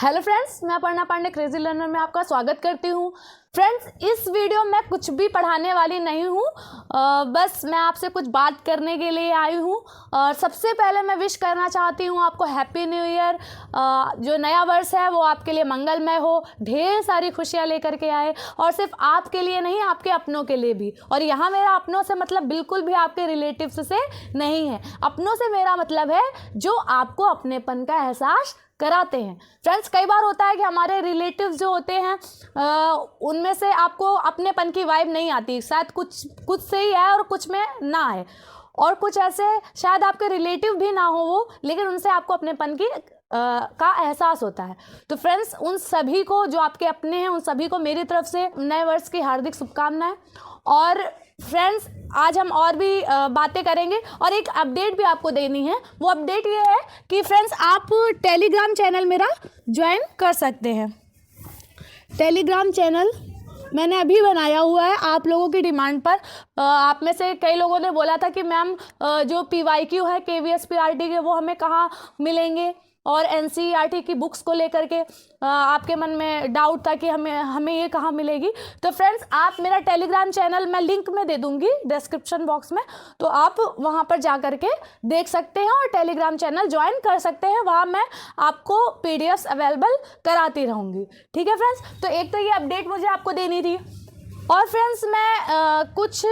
Hello friends, मैं Aparna Pandey crazy learner में आपका स्वागत करती हूँ। फ्रेंड्स, इस वीडियो में कुछ भी पढ़ाने वाली नहीं हूँ, बस मैं आपसे कुछ बात करने के लिए आई हूँ। और सबसे पहले मैं विश करना चाहती हूँ आपको हैप्पी न्यू ईयर। जो नया वर्ष है वो आपके लिए मंगलमय हो, ढेर सारी खुशियाँ लेकर के आए, और सिर्फ आपके लिए नहीं, आपके अपनों के लिए भी। और यहाँ मेरा अपनों से मतलब बिल्कुल भी आपके रिलेटिव्स से नहीं है। अपनों से मेरा मतलब है जो आपको अपनेपन का एहसास कराते हैं। फ्रेंड्स, कई बार होता है कि हमारे रिलेटिव्स जो होते हैं उनमें से आपको अपनेपन की वाइब नहीं आती। शायद कुछ से ही है और कुछ में ना है, और कुछ ऐसे शायद आपके रिलेटिव भी ना हो वो, लेकिन उनसे आपको अपनेपन की का एहसास होता है। तो फ्रेंड्स, उन सभी को जो आपके अपने हैं, उन सभी को मेरी तरफ से नए वर्ष की हार्दिक शुभकामनाएं। और फ्रेंड्स, आज हम और भी बातें करेंगे, और एक अपडेट भी आपको देनी है। वो अपडेट ये है कि फ्रेंड्स, आप टेलीग्राम चैनल मेरा ज्वाइन कर सकते हैं। टेलीग्राम चैनल मैंने अभी बनाया हुआ है आप लोगों की डिमांड पर। आप में से कई लोगों ने बोला था कि मैम जो PYQ है KVS PRT के, वो हमें कहाँ मिलेंगे, और NCERT की बुक्स को लेकर के आपके मन में डाउट था कि हमें ये कहाँ मिलेगी। तो फ्रेंड्स, आप मेरा टेलीग्राम चैनल मैं लिंक में दे दूँगी डिस्क्रिप्शन बॉक्स में, तो आप वहाँ पर जा कर के देख सकते हैं और टेलीग्राम चैनल ज्वाइन कर सकते हैं। वहाँ मैं आपको PDFs अवेलेबल कराती रहूँगी। ठीक है फ्रेंड्स, तो एक तो ये अपडेट मुझे आपको देनी थी। और फ्रेंड्स, मैं कुछ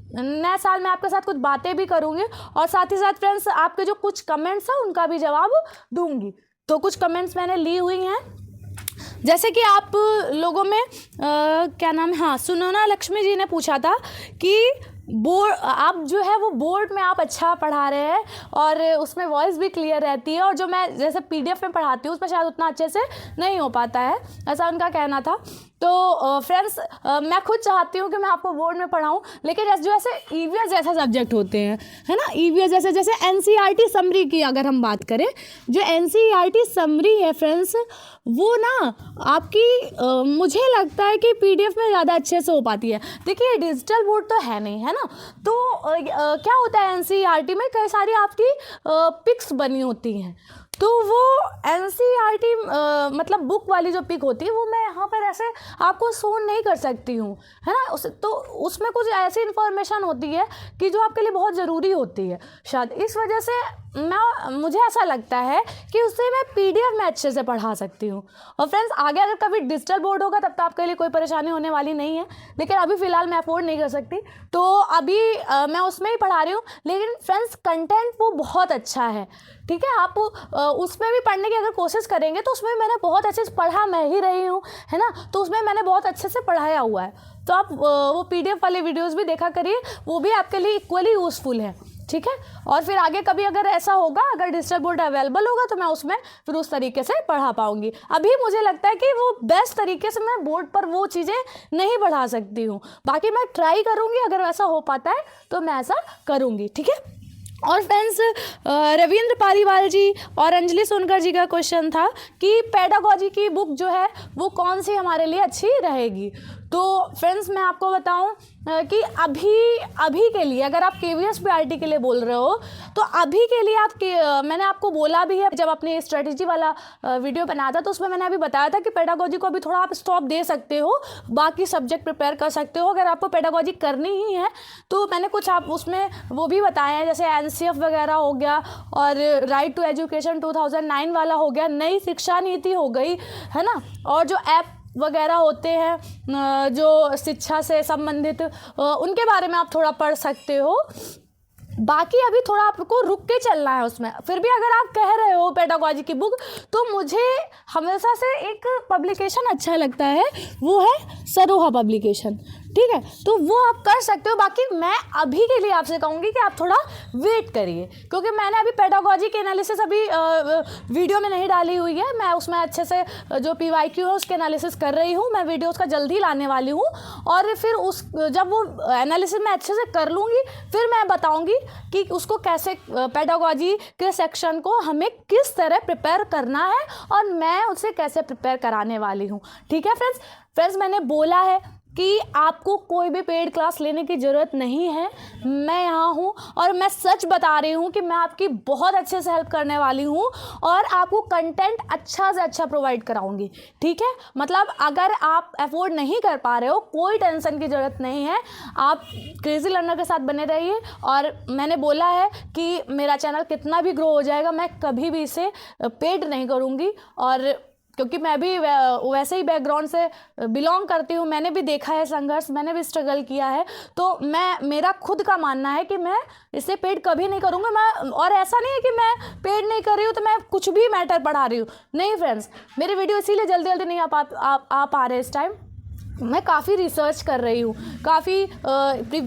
नए साल में आपके साथ कुछ बातें भी करूँगी, और साथ ही साथ फ्रेंड्स, आपके जो कुछ कमेंट्स हैं उनका भी जवाब दूंगी। तो कुछ कमेंट्स मैंने ली हुई हैं, जैसे कि आप लोगों में क्या नाम है, हाँ, सुनोना लक्ष्मी जी ने पूछा था कि बोर्ड आप जो है वो बोर्ड में आप अच्छा पढ़ा रहे हैं और उसमें वॉइस भी क्लियर रहती है, और जो मैं जैसे PDF में पढ़ाती हूँ उसमें शायद उतना अच्छे से नहीं हो पाता है, ऐसा उनका कहना था। तो फ्रेंड्स, मैं खुद चाहती हूँ कि मैं आपको बोर्ड में पढ़ाऊँ, लेकिन जो ऐसे EVS जैसे सब्जेक्ट होते हैं, है ना, EVS जैसे NCERT समरी की अगर हम बात करें, जो NCERT समरी है फ्रेंड्स, वो ना आपकी मुझे लगता है कि PDF में ज़्यादा अच्छे से हो पाती है। देखिए, डिजिटल बोर्ड तो है नहीं, है ना, तो क्या होता है NCERT में कई सारी आपकी पिक्स बनी होती हैं, तो वो NCERT मतलब बुक वाली जो पिक होती है वो मैं यहाँ पर ऐसे आपको शो नहीं कर सकती हूँ, है ना। तो उसमें कुछ ऐसी इन्फॉर्मेशन होती है कि जो आपके लिए बहुत ज़रूरी होती है, शायद इस वजह से मुझे ऐसा लगता है कि उससे मैं PDF में अच्छे से पढ़ा सकती हूँ। और फ्रेंड्स, आगे अगर कभी डिजिटल बोर्ड होगा तब तो आपके लिए कोई परेशानी होने वाली नहीं है, लेकिन अभी फ़िलहाल मैं अफोर्ड नहीं कर सकती, तो अभी मैं उसमें ही पढ़ा रही हूँ। लेकिन फ्रेंड्स, कंटेंट वो बहुत अच्छा है, ठीक है। आप उसमें भी पढ़ने की अगर कोशिश करेंगे तो उसमें मैंने बहुत अच्छे से पढ़ा, मैं ही रही हूँ, है ना, तो उसमें मैंने बहुत अच्छे से पढ़ाया हुआ है। तो आप वो PDF वाले वीडियोस भी देखा करिए, वो भी आपके लिए इक्वली यूज़फुल है, ठीक है। और फिर आगे कभी अगर ऐसा होगा, अगर डिजिटल बोर्ड अवेलेबल होगा, तो मैं उसमें फिर उस तरीके से पढ़ा पाऊंगी। अभी मुझे लगता है कि वो बेस्ट तरीके से मैं बोर्ड पर वो चीज़ें नहीं पढ़ा सकती हूँ, बाकी मैं ट्राई करूँगी, अगर वैसा हो पाता है तो मैं ऐसा करूँगी, ठीक है। और फ्रेंड्स, रविंद्र पालीवाल जी और अंजलि सोनकर जी का क्वेश्चन था कि पेडागॉजी की बुक जो है वो कौन सी हमारे लिए अच्छी रहेगी। तो फ्रेंड्स, मैं आपको बताऊं कि अभी के लिए अगर आप KVS PRT के लिए बोल रहे हो, तो अभी के लिए मैंने आपको बोला भी है, जब अपने स्ट्रेटजी वाला वीडियो बनाया था तो उसमें मैंने अभी बताया था कि पेडागॉजी को अभी थोड़ा आप स्टॉप दे सकते हो, बाकी सब्जेक्ट प्रिपेयर कर सकते हो अगर आपको पेडागॉजी करनी ही है। तो मैंने कुछ आप उसमें वो भी बताया है, जैसे NCF वगैरह हो गया, और राइट टू एजुकेशन 2009 वाला हो गया, नई शिक्षा नीति हो गई, है ना, और जो ऐप वगैरह होते हैं जो शिक्षा से संबंधित, उनके बारे में आप थोड़ा पढ़ सकते हो। बाकी अभी थोड़ा आपको रुक के चलना है उसमें। फिर भी अगर आप कह रहे हो पेडागॉजी की बुक, तो मुझे हमेशा से एक पब्लिकेशन अच्छा लगता है, वो है सरोहा पब्लिकेशन, ठीक है, तो वो आप कर सकते हो। बाकी मैं अभी के लिए आपसे कहूँगी कि आप थोड़ा वेट करिए, क्योंकि मैंने अभी पेडागॉजी की एनालिसिस अभी वीडियो में नहीं डाली हुई है। मैं उसमें अच्छे से जो PYQ है उसके एनालिसिस कर रही हूँ, मैं वीडियो उसका जल्दी लाने वाली हूँ, और फिर जब वो एनालिसिस मैं अच्छे से कर लूँगी, फिर मैं बताऊँगी कि उसको कैसे, पेडागॉजी के सेक्शन को हमें किस तरह प्रिपेयर करना है, और मैं उसे कैसे प्रिपेयर कराने वाली हूँ, ठीक है फ्रेंड्स। मैंने बोला है कि आपको कोई भी पेड क्लास लेने की ज़रूरत नहीं है। मैं यहाँ हूँ और मैं सच बता रही हूँ कि मैं आपकी बहुत अच्छे से हेल्प करने वाली हूँ और आपको कंटेंट अच्छा से अच्छा प्रोवाइड कराऊंगी, ठीक है। मतलब अगर आप अफोर्ड नहीं कर पा रहे हो, कोई टेंशन की ज़रूरत नहीं है, आप क्रेजी लर्नर के साथ बने रहिए। और मैंने बोला है कि मेरा चैनल कितना भी ग्रो हो जाएगा, मैं कभी भी इसे पेड नहीं करूँगी। और क्योंकि मैं भी वैसे ही बैकग्राउंड से बिलोंग करती हूँ, मैंने भी देखा है संघर्ष, मैंने भी स्ट्रगल किया है, तो मेरा खुद का मानना है कि मैं इसे पेड कभी नहीं करूँगा। मैं, और ऐसा नहीं है कि मैं पेड नहीं कर रही हूँ तो मैं कुछ भी मैटर पढ़ा रही हूँ, नहीं फ्रेंड्स। मेरे वीडियो इसीलिए जल्दी जल्दी नहीं आ पा रहे इस टाइम। मैं काफ़ी रिसर्च कर रही हूँ, काफ़ी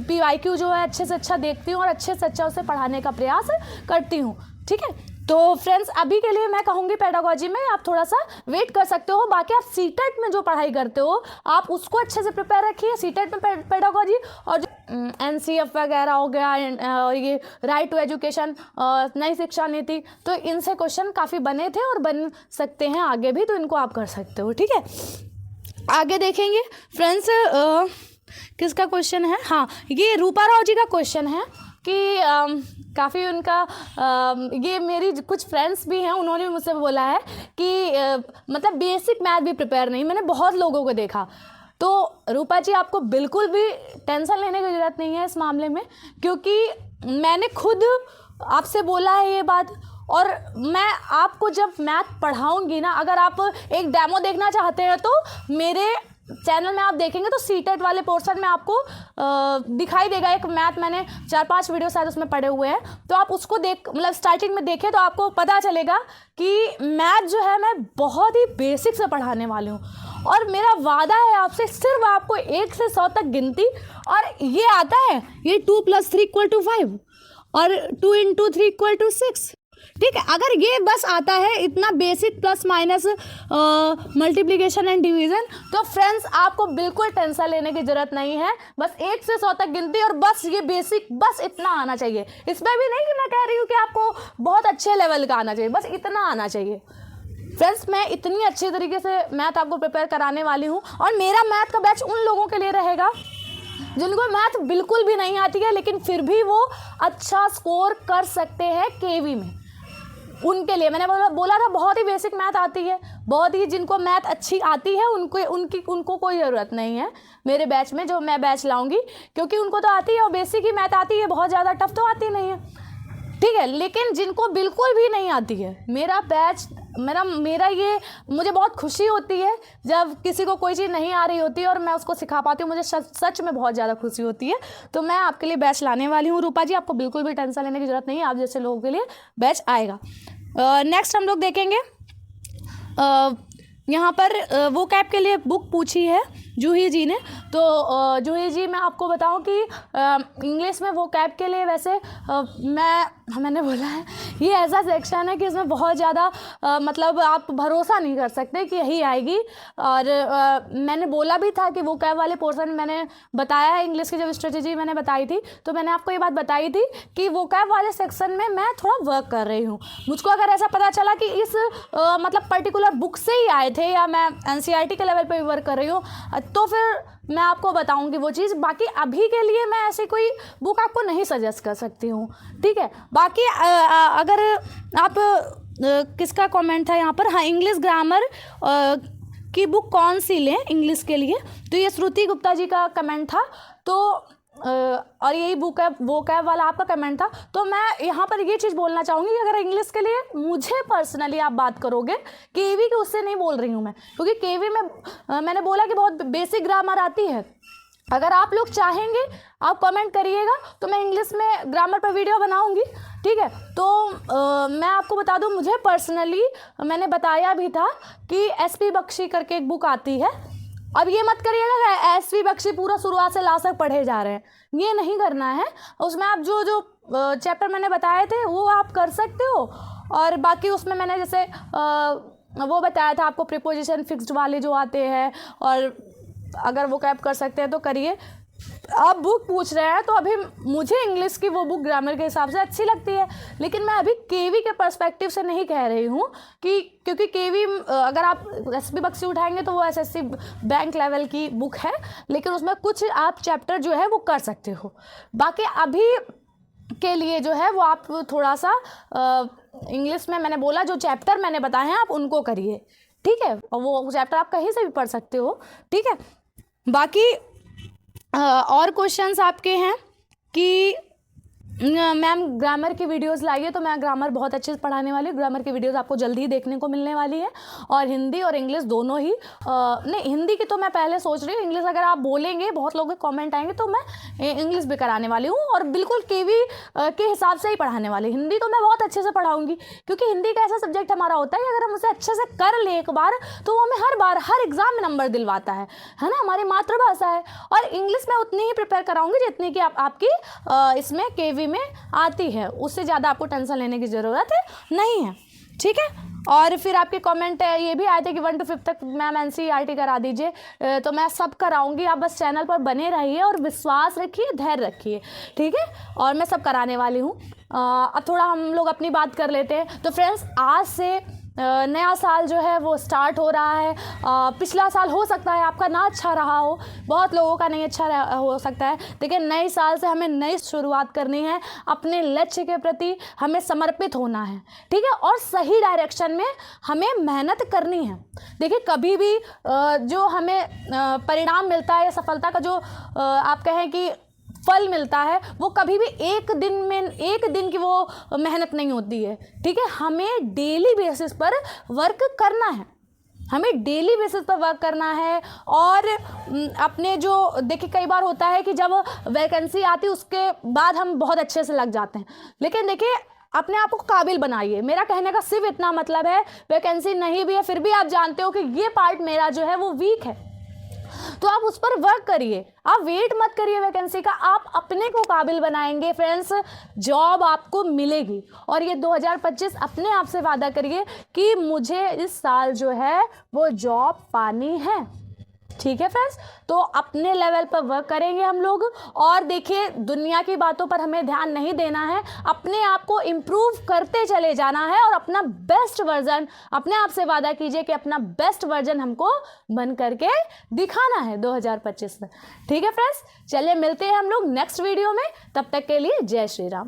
PYQ जो है अच्छे से अच्छा देखती हूँ और अच्छे से अच्छा उसे पढ़ाने का प्रयास करती हूँ, ठीक है। तो फ्रेंड्स, अभी के लिए मैं कहूँगी पेडागोजी में आप थोड़ा सा वेट कर सकते हो। बाकी आप सीटेट में जो पढ़ाई करते हो आप उसको अच्छे से प्रिपेयर रखिए, सीटेट में पेडागोजी। और जो NCF वगैरह हो गया और ये राइट टू एजुकेशन, नई शिक्षा नीति, तो इनसे क्वेश्चन काफ़ी बने थे और बन सकते हैं आगे भी, तो इनको आप कर सकते हो, ठीक है। आगे देखेंगे फ्रेंड्स, किसका क्वेश्चन है, हाँ ये रूपा राव जी का क्वेश्चन है कि काफ़ी उनका ये मेरी कुछ फ्रेंड्स भी हैं, उन्होंने मुझसे बोला है कि मतलब बेसिक मैथ भी प्रिपेयर नहीं, मैंने बहुत लोगों को देखा। तो रूपा जी आपको बिल्कुल भी टेंशन लेने की ज़रूरत नहीं है इस मामले में, क्योंकि मैंने खुद आपसे बोला है ये बात। और मैं आपको जब मैथ पढ़ाऊंगी ना, अगर आप एक डेमो देखना चाहते हैं तो मेरे चैनल में आप देखेंगे तो सीटेट वाले पोर्शन में आपको दिखाई देगा एक मैथ, मैंने 4-5 वीडियो शायद उसमें पढ़े हुए हैं, तो आप उसको मतलब स्टार्टिंग में देखें तो आपको पता चलेगा कि मैथ जो है मैं बहुत ही बेसिक से पढ़ाने वाली हूँ। और मेरा वादा है आपसे, सिर्फ आपको 1 से 100 तक गिनती, और ये आता है, ये 2 + 3 = 5 और 2 × 3 = 6, ठीक है। अगर ये बस आता है इतना basic plus minus multiplication and division, तो फ्रेंड्स आपको बिल्कुल टेंशन लेने की जरूरत नहीं है। बस 1 से 100 तक गिनती और बस ये बेसिक, बस इतना आना चाहिए। इसमें भी नहीं कि मैं कह रही हूँ कि आपको बहुत अच्छे लेवल का आना चाहिए, बस इतना आना चाहिए। फ्रेंड्स, मैं इतनी अच्छे तरीके से मैथ आपको प्रिपेयर कराने वाली हूँ, और मेरा मैथ का बैच उन लोगों के लिए रहेगा जिनको मैथ बिल्कुल भी नहीं आती है लेकिन फिर भी वो अच्छा स्कोर कर सकते हैं केवी में। उनके लिए मैंने बोला था बहुत ही बेसिक मैथ आती है, बहुत ही जिनको मैथ अच्छी आती है उनको कोई ज़रूरत नहीं है मेरे बैच में, जो मैं बैच लाऊंगी, क्योंकि उनको तो आती है और बेसिक ही मैथ आती है, बहुत ज़्यादा टफ तो आती नहीं है, ठीक है। लेकिन जिनको बिल्कुल भी नहीं आती है, मेरा बैच मेरा ये, मुझे बहुत खुशी होती है जब किसी को कोई चीज़ नहीं आ रही होती है और मैं उसको सिखा पाती हूँ, मुझे सच में बहुत ज़्यादा खुशी होती है। तो मैं आपके लिए बैच लाने वाली हूँ रूपा जी, आपको बिल्कुल भी टेंशन लेने की ज़रूरत नहीं है, आप जैसे लोगों के लिए बैच आएगा। नेक्स्ट हम लोग देखेंगे, यहाँ पर वो कैब के लिए बुक पूछी है जूही जी ने। तो जूही जी, मैं आपको बताऊं कि इंग्लिश में वो कैब के लिए वैसे मैंने बोला है ये ऐसा सेक्शन है कि इसमें बहुत ज़्यादा मतलब आप भरोसा नहीं कर सकते कि यही आएगी। और मैंने बोला भी था कि वो कैब वाले पोर्शन मैंने बताया है, इंग्लिश की जब स्ट्रेटेजी मैंने बताई थी तो मैंने आपको ये बात बताई थी कि वो कैब वाले सेक्शन में मैं थोड़ा वर्क कर रही हूँ। मुझको अगर ऐसा पता चला कि इस मतलब पर्टिकुलर बुक से ही आए थे या मैं NCERT के लेवल पे भी वर्क कर रही हूँ तो फिर मैं आपको बताऊंगी वो चीज़। बाकी अभी के लिए मैं ऐसी कोई बुक आपको नहीं सजेस्ट कर सकती हूँ, ठीक है। बाकी अगर आप किसका कमेंट था यहाँ पर, हाँ इंग्लिश ग्रामर की बुक कौन सी लें इंग्लिश के लिए, तो ये श्रुति गुप्ता जी का कमेंट था। तो और यही बुक है वो कैब वाला आपका कमेंट था। तो मैं यहाँ पर ये चीज़ बोलना चाहूँगी कि अगर इंग्लिश के लिए मुझे पर्सनली आप बात करोगे, केवी की उससे नहीं बोल रही हूँ मैं, क्योंकि केवी में मैंने बोला कि बहुत बेसिक ग्रामर आती है। अगर आप लोग चाहेंगे आप कमेंट करिएगा तो मैं इंग्लिश में ग्रामर पर वीडियो बनाऊँगी, ठीक है। तो मैं आपको बता दूँ, मुझे पर्सनली मैंने बताया भी था कि SP बख्शी करके एक बुक आती है। अब ये मत करिएगा कि SP बख्शी पूरा शुरुआत से लास्ट तक पढ़े जा रहे हैं, ये नहीं करना है। उसमें आप जो जो चैप्टर मैंने बताए थे वो आप कर सकते हो। और बाकी उसमें मैंने जैसे वो बताया था आपको प्रीपोजिशन फिक्स्ड वाले जो आते हैं, और अगर वो कैप कर सकते हैं तो करिए। आप बुक पूछ रहे हैं तो अभी मुझे इंग्लिश की वो बुक ग्रामर के हिसाब से अच्छी लगती है, लेकिन मैं अभी केवी के पर्सपेक्टिव से नहीं कह रही हूँ कि क्योंकि केवी अगर आप एसबी बक्सी उठाएंगे तो वो एसएससी बैंक लेवल की बुक है, लेकिन उसमें कुछ आप चैप्टर जो है वो कर सकते हो। बाकी अभी के लिए जो है वो आप थोड़ा सा इंग्लिश में मैंने बोला जो चैप्टर मैंने बताए हैं आप उनको करिए, ठीक है, और वो चैप्टर आप कहीं से भी पढ़ सकते हो, ठीक है। बाकी और क्वेश्चंस आपके हैं कि मैम ग्रामर की वीडियोस लाइए, तो मैं ग्रामर बहुत अच्छे से पढ़ाने वाली हूँ। ग्रामर की वीडियोस आपको जल्दी ही देखने को मिलने वाली है, और हिंदी और इंग्लिश दोनों ही नहीं, हिंदी की तो मैं पहले सोच रही हूँ, इंग्लिश अगर आप बोलेंगे बहुत लोगों के कमेंट आएंगे तो मैं इंग्लिश भी कराने वाली हूँ, और बिल्कुल केवी के हिसाब से ही पढ़ाने वाली। हिंदी तो मैं बहुत अच्छे से पढ़ाऊँगी, क्योंकि हिंदी का ऐसा सब्जेक्ट हमारा होता है कि अगर हम उसे अच्छे से कर ले एक बार तो वो हमें हर बार हर एग्जाम में नंबर दिलवाता है ना, हमारी मातृभाषा है। और इंग्लिश मैं उतनी ही प्रिपेयर कराऊंगी जितनी कि आपकी इसमें केवी में आती है, उससे ज़्यादा आपको टेंशन लेने की ज़रूरत नहीं है, ठीक है। और फिर आपके कमेंट ये भी आए थे कि 1 to 5 तक मैम एनसीईआरटी करा दीजिए, तो मैं सब कराऊंगी, आप बस चैनल पर बने रहिए और विश्वास रखिए, धैर्य रखिए, ठीक है, और मैं सब कराने वाली हूँ। अब थोड़ा हम लोग अपनी बात कर लेते हैं। तो फ्रेंड्स, आज से नया साल जो है वो स्टार्ट हो रहा है। पिछला साल हो सकता है आपका ना अच्छा रहा हो, बहुत लोगों का नहीं अच्छा हो सकता है, लेकिन नए साल से हमें नई शुरुआत करनी है, अपने लक्ष्य के प्रति हमें समर्पित होना है, ठीक है, और सही डायरेक्शन में हमें मेहनत करनी है। देखिए, कभी भी जो हमें परिणाम मिलता है या सफलता का जो आप कहें कि फल मिलता है, वो कभी भी एक दिन की वो मेहनत नहीं होती है, ठीक है। हमें डेली बेसिस पर वर्क करना है, हमें डेली बेसिस पर वर्क करना है। और अपने जो देखिए कई बार होता है कि जब वैकेंसी आती है उसके बाद हम बहुत अच्छे से लग जाते हैं, लेकिन देखिए अपने आप को काबिल बनाइए। मेरा कहने का सिर्फ इतना मतलब है, वैकेंसी नहीं भी है फिर भी आप जानते हो कि ये पार्ट मेरा जो है वो वीक है, तो आप उस पर वर्क करिए, आप वेट मत करिए वैकेंसी का, आप अपने को काबिल बनाएंगे फ्रेंड्स, जॉब आपको मिलेगी। और ये 2025 अपने आप से वादा करिए कि मुझे इस साल जो है वो जॉब पानी है, ठीक है फ्रेंड्स। तो अपने लेवल पर वर्क करेंगे हम लोग, और देखिए दुनिया की बातों पर हमें ध्यान नहीं देना है, अपने आप को इम्प्रूव करते चले जाना है, और अपना बेस्ट वर्जन अपने आप से वादा कीजिए कि अपना बेस्ट वर्जन हमको बन करके दिखाना है 2025 में, ठीक है फ्रेंड्स। चलिए मिलते हैं हम लोग नेक्स्ट वीडियो में, तब तक के लिए जय श्री राम।